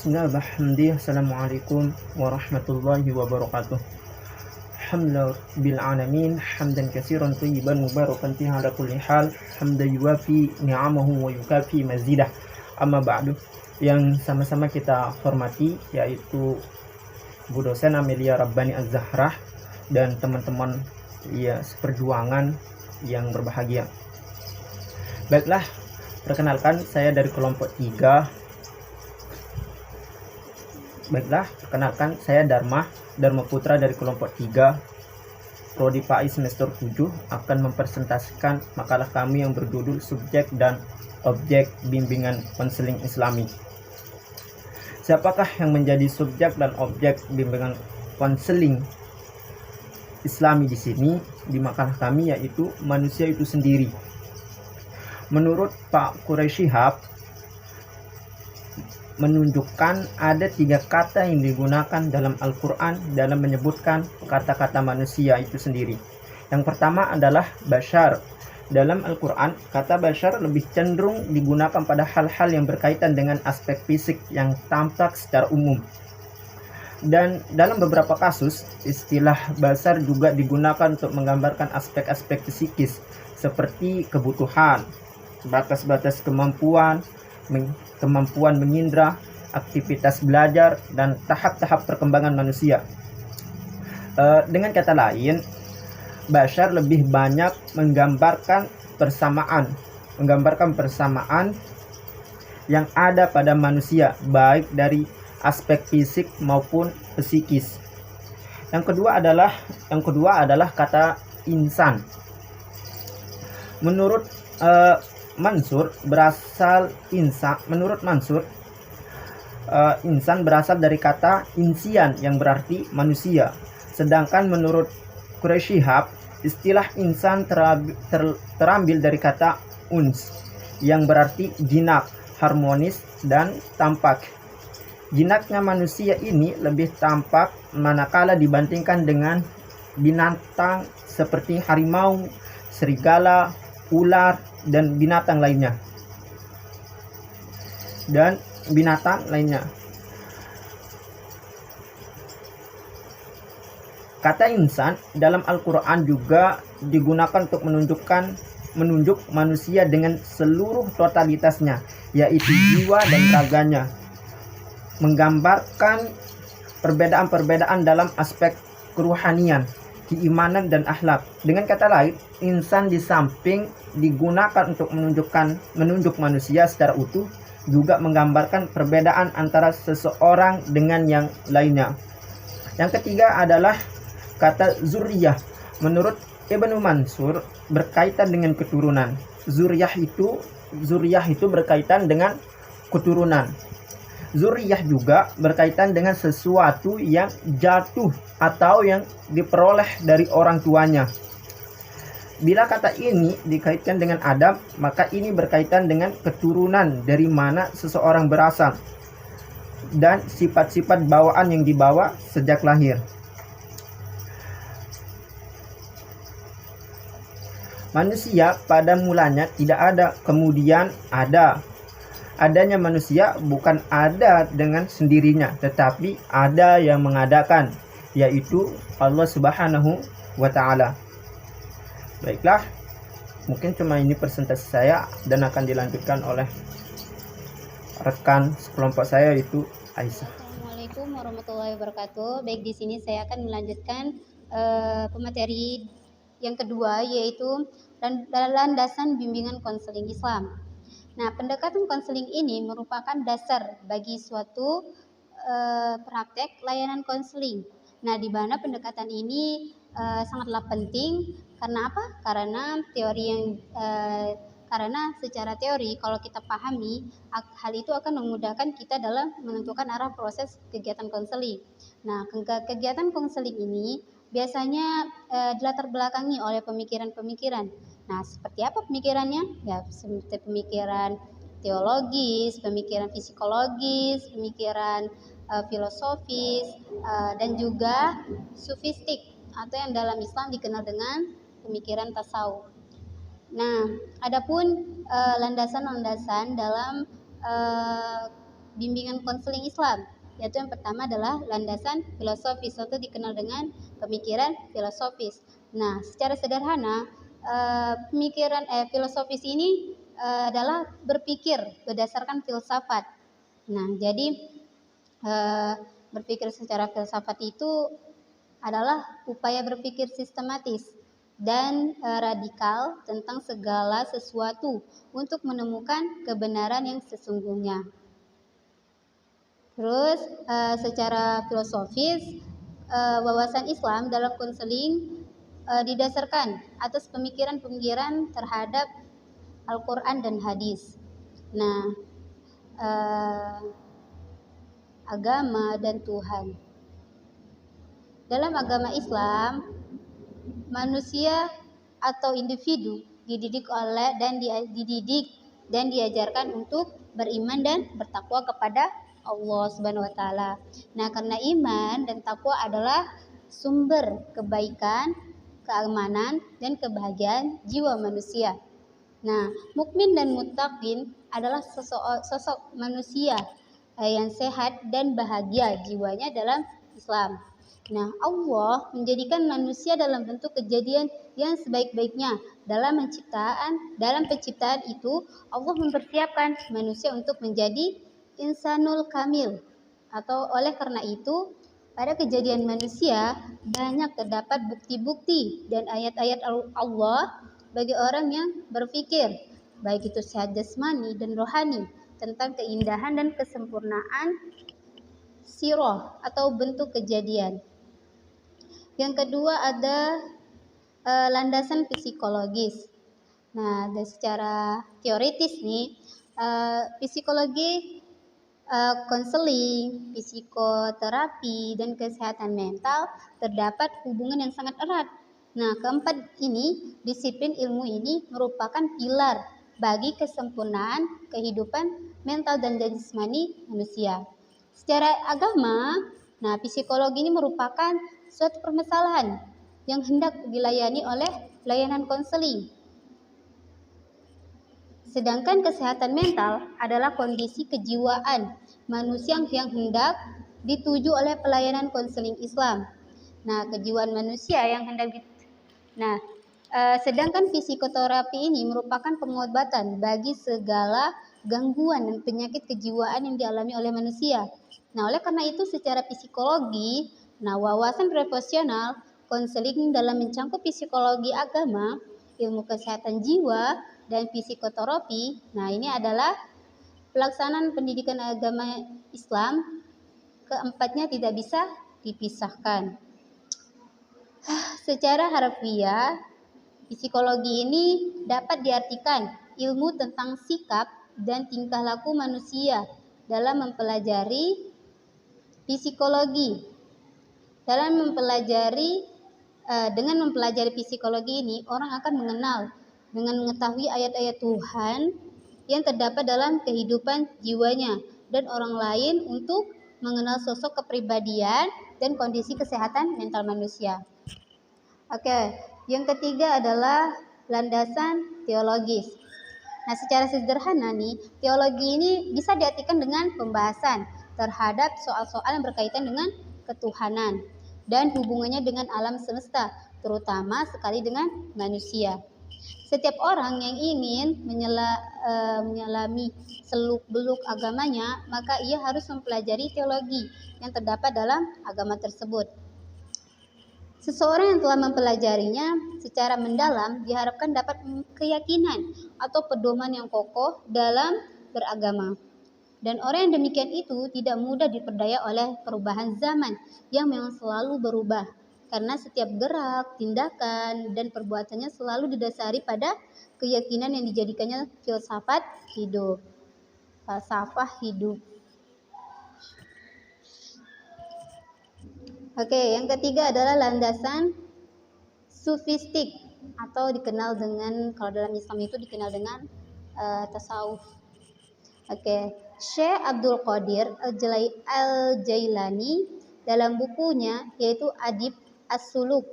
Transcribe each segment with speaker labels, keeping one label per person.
Speaker 1: Bismillahirrahmanirrahim. Assalamualaikum warahmatullahi wabarakatuh. Alhamdulillah bil alamin hamdan katsiran thayyiban mubarakan fihi ala kulli hal hamdan yuwafi ni'amahu wa yukafi mazidah. Amma ba'du, yang sama-sama kita hormati yaitu Bu dosen Amelia Rabbani Az-Zahrah dan teman-teman ya seperjuangan yang berbahagia. Baiklah, perkenalkan saya dari kelompok 3. Perkenalkan saya Dharma Putra dari kelompok 3 Prodi PAI semester 7 akan mempresentasikan makalah kami yang berjudul Subjek dan Objek Bimbingan Konseling Islami. Siapakah yang menjadi subjek dan objek bimbingan konseling Islami di sini? Di makalah kami yaitu manusia itu sendiri. Menurut Pak Quraisy Shihab menunjukkan ada 3 kata yang digunakan dalam Al-Quran dalam menyebutkan kata-kata manusia itu sendiri. Yang pertama adalah bashar. Dalam Al-Quran, kata bashar lebih cenderung digunakan pada hal-hal yang berkaitan dengan aspek fisik yang tampak secara umum. Dan dalam beberapa kasus, istilah bashar juga digunakan untuk menggambarkan aspek-aspek psikis seperti kebutuhan, batas-batas kemampuan mengindra, aktivitas belajar, dan tahap-tahap perkembangan manusia. Dengan kata lain, bashar lebih banyak menggambarkan persamaan yang ada pada manusia, baik dari aspek fisik maupun psikis. Yang kedua adalah kata insan. Menurut Mansur insan berasal dari kata insian yang berarti manusia. Sedangkan menurut Quraisy Shihab, istilah insan terambil dari kata uns yang berarti jinak, harmonis, dan tampak. Jinaknya manusia ini lebih tampak manakala dibandingkan dengan binatang seperti harimau, serigala, ular, dan binatang lainnya. Kata insan dalam Al-Quran juga digunakan untuk menunjuk manusia dengan seluruh totalitasnya, yaitu jiwa dan raganya, menggambarkan perbedaan-perbedaan dalam aspek keruhanian, keimanan, dan akhlak. Dengan kata lain, insan di samping digunakan untuk menunjuk manusia secara utuh, juga menggambarkan perbedaan antara seseorang dengan yang lainnya. Yang ketiga adalah kata zuriyah. Menurut Ibnu Mansur berkaitan dengan keturunan. Zuriyah itu berkaitan dengan keturunan. Zuriyah juga berkaitan dengan sesuatu yang jatuh atau yang diperoleh dari orang tuanya. Bila kata ini dikaitkan dengan Adam, maka ini berkaitan dengan keturunan dari mana seseorang berasal dan sifat-sifat bawaan yang dibawa sejak lahir. Manusia pada mulanya tidak ada, kemudian ada. Adanya manusia bukan ada dengan sendirinya, tetapi ada yang mengadakan, yaitu Allah Subhanahu wa Ta'ala. Baiklah, mungkin cuma ini presentasi saya dan akan dilanjutkan oleh rekan sekelompok saya yaitu Aisyah.
Speaker 2: Assalamualaikum warahmatullahi wabarakatuh. Baik, di sini saya akan melanjutkan pemateri yang kedua, yaitu landasan bimbingan konseling Islam. Nah, pendekatan konseling ini merupakan dasar bagi suatu praktek layanan konseling. Nah, di mana pendekatan ini sangatlah penting. Karena apa? Karena secara teori kalau kita pahami, hal itu akan memudahkan kita dalam menentukan arah proses kegiatan konseling. Nah, kegiatan konseling ini biasanya dilatar belakangi oleh pemikiran-pemikiran. Nah, seperti apa pemikirannya? Ya, seperti pemikiran teologis, pemikiran psikologis, pemikiran filosofis, dan juga sufistik atau yang dalam Islam dikenal dengan pemikiran tasawuf. Nah, adapun landasan-landasan dalam bimbingan konseling Islam, yaitu yang pertama adalah landasan filosofis atau dikenal dengan pemikiran filosofis. Nah, secara sederhana pemikiran filosofis ini adalah berpikir berdasarkan filsafat. Nah, jadi berpikir secara filsafat itu adalah upaya berpikir sistematis dan radikal tentang segala sesuatu untuk menemukan kebenaran yang sesungguhnya. Terus secara filosofis wawasan Islam dalam konseling didasarkan atas pemikiran-pemikiran terhadap Al-Quran dan hadis. Nah, agama dan Tuhan. Dalam agama Islam, manusia atau individu dididik dan diajarkan untuk beriman dan bertakwa kepada Allah Subhanahu wa taala. Nah, karena iman dan takwa adalah sumber kebaikan, keamanan dan kebahagiaan jiwa manusia. Nah, mukmin dan muttaqin adalah sosok manusia yang sehat dan bahagia jiwanya dalam Islam. Nah, Allah menjadikan manusia dalam bentuk kejadian yang sebaik-baiknya. Dalam penciptaan itu, Allah mempersiapkan manusia untuk menjadi insanul kamil. Atau oleh karena itu, pada kejadian manusia banyak terdapat bukti-bukti dan ayat-ayat Allah bagi orang yang berpikir, baik itu sehat jasmani dan rohani, tentang keindahan dan kesempurnaan sirah atau bentuk kejadian. Yang kedua ada landasan psikologis. Nah, dan secara teoritis nih, psikologi, konseling, psikoterapi, dan kesehatan mental terdapat hubungan yang sangat erat. Nah, keempat ini, disiplin ilmu ini merupakan pilar bagi kesempurnaan kehidupan mental dan jasmani manusia. Secara agama, nah psikologi ini merupakan suatu permasalahan yang hendak dilayani oleh layanan konseling. Sedangkan kesehatan mental adalah kondisi kejiwaan manusia yang hendak dituju oleh pelayanan konseling Islam. Nah, kejiwaan manusia yang hendak sedangkan psikoterapi ini merupakan pengobatan bagi segala gangguan dan penyakit kejiwaan yang dialami oleh manusia. Nah, oleh karena itu secara psikologi, wawasan profesional konseling dalam mencangkup psikologi agama, ilmu kesehatan jiwa, dan psikoterapi. Nah, ini adalah pelaksanaan pendidikan agama Islam. Keempatnya tidak bisa dipisahkan. Secara harfiah, psikologi ini dapat diartikan ilmu tentang sikap dan tingkah laku manusia dalam mempelajari psikologi. Dengan mempelajari psikologi ini, orang akan mengenal dengan mengetahui ayat-ayat Tuhan yang terdapat dalam kehidupan jiwanya dan orang lain untuk mengenal sosok kepribadian dan kondisi kesehatan mental manusia. Oke, yang ketiga adalah landasan teologis. Nah, secara sederhana nih, teologi ini bisa diartikan dengan pembahasan terhadap soal-soal yang berkaitan dengan ketuhanan dan hubungannya dengan alam semesta, terutama sekali dengan manusia. Setiap orang yang ingin menyelami seluk-beluk agamanya, maka ia harus mempelajari teologi yang terdapat dalam agama tersebut. Seseorang yang telah mempelajarinya secara mendalam diharapkan dapat keyakinan atau pedoman yang kokoh dalam beragama. Dan orang yang demikian itu tidak mudah diperdaya oleh perubahan zaman yang memang selalu berubah. Karena setiap gerak, tindakan, dan perbuatannya selalu didasari pada keyakinan yang dijadikannya filsafat hidup. Falsafah hidup. Oke, yang ketiga adalah landasan sufistik atau dikenal dengan, kalau dalam Islam itu dikenal dengan tasawuf. Oke, Syekh Abdul Qadir Al-Jailani dalam bukunya yaitu Adab As-Suluk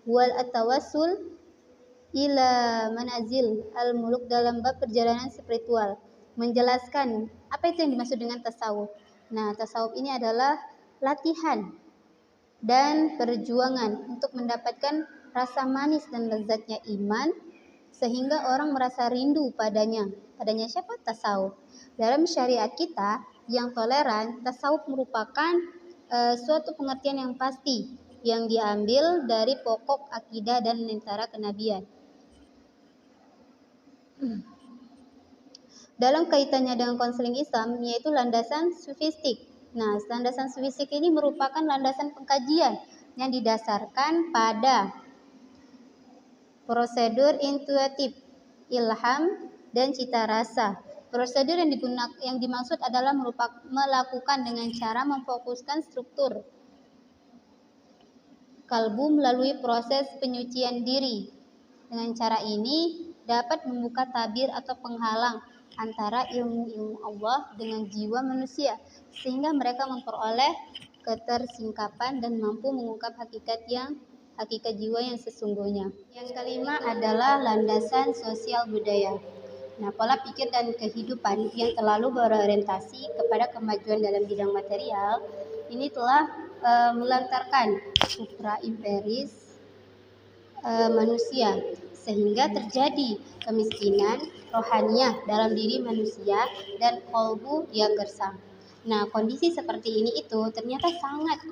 Speaker 2: wal At-Tawassul ila Manazil Al-Muluk dalam bab perjalanan spiritual menjelaskan apa itu yang dimaksud dengan tasawuf. Nah, tasawuf ini adalah latihan dan perjuangan untuk mendapatkan rasa manis dan lezatnya iman sehingga orang merasa rindu padanya. Padanya siapa? Tasawuf. Dalam syariat kita yang toleran, tasawuf merupakan suatu pengertian yang pasti yang diambil dari pokok akidah dan lentera kenabian. Dalam kaitannya dengan konseling Islam, yaitu landasan sufistik. Nah, landasan sufistik ini merupakan landasan pengkajian yang didasarkan pada prosedur intuitif, ilham, dan cita rasa. Prosedur yang dimaksud adalah melakukan dengan cara memfokuskan struktur kalbu melalui proses penyucian diri. Dengan cara ini dapat membuka tabir atau penghalang antara ilmu Allah dengan jiwa manusia, sehingga mereka memperoleh ketersingkapan dan mampu mengungkap hakikat jiwa yang sesungguhnya. Yang kelima adalah landasan sosial budaya. Nah, pola pikir dan kehidupan yang terlalu berorientasi kepada kemajuan dalam bidang material ini telah melantarkan supra imperis manusia, sehingga terjadi kemiskinan rohaniah dalam diri manusia dan kolbu yang gersang. Nah, kondisi seperti ini itu ternyata sangat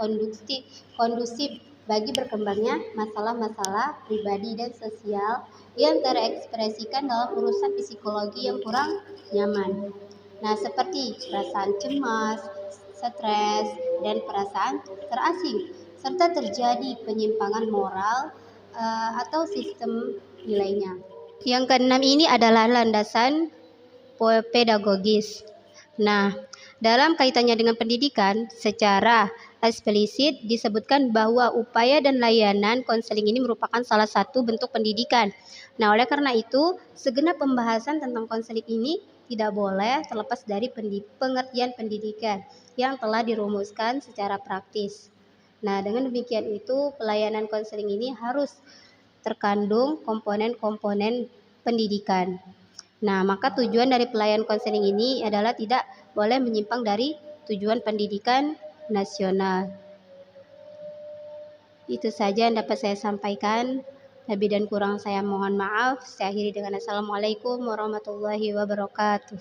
Speaker 2: kondusif bagi berkembangnya masalah-masalah pribadi dan sosial yang terekspresikan dalam urusan psikologi yang kurang nyaman. Nah, seperti perasaan cemas, stres, dan perasaan terasing, serta terjadi penyimpangan moral atau sistem nilainya. Yang keenam ini adalah landasan pedagogis. Nah, dalam kaitannya dengan pendidikan, secara eksplisit disebutkan bahwa upaya dan layanan konseling ini merupakan salah satu bentuk pendidikan. Nah, oleh karena itu, segenap pembahasan tentang konseling ini tidak boleh terlepas dari pengertian pendidikan yang telah dirumuskan secara praktis. Nah, dengan demikian itu, pelayanan konseling ini harus terkandung komponen-komponen pendidikan. Nah, maka tujuan dari pelayanan konseling ini adalah tidak boleh menyimpang dari tujuan pendidikan nasional. Itu saja yang dapat saya sampaikan. Lebih dan kurang saya mohon maaf. Saya akhiri dengan Assalamualaikum warahmatullahi wabarakatuh.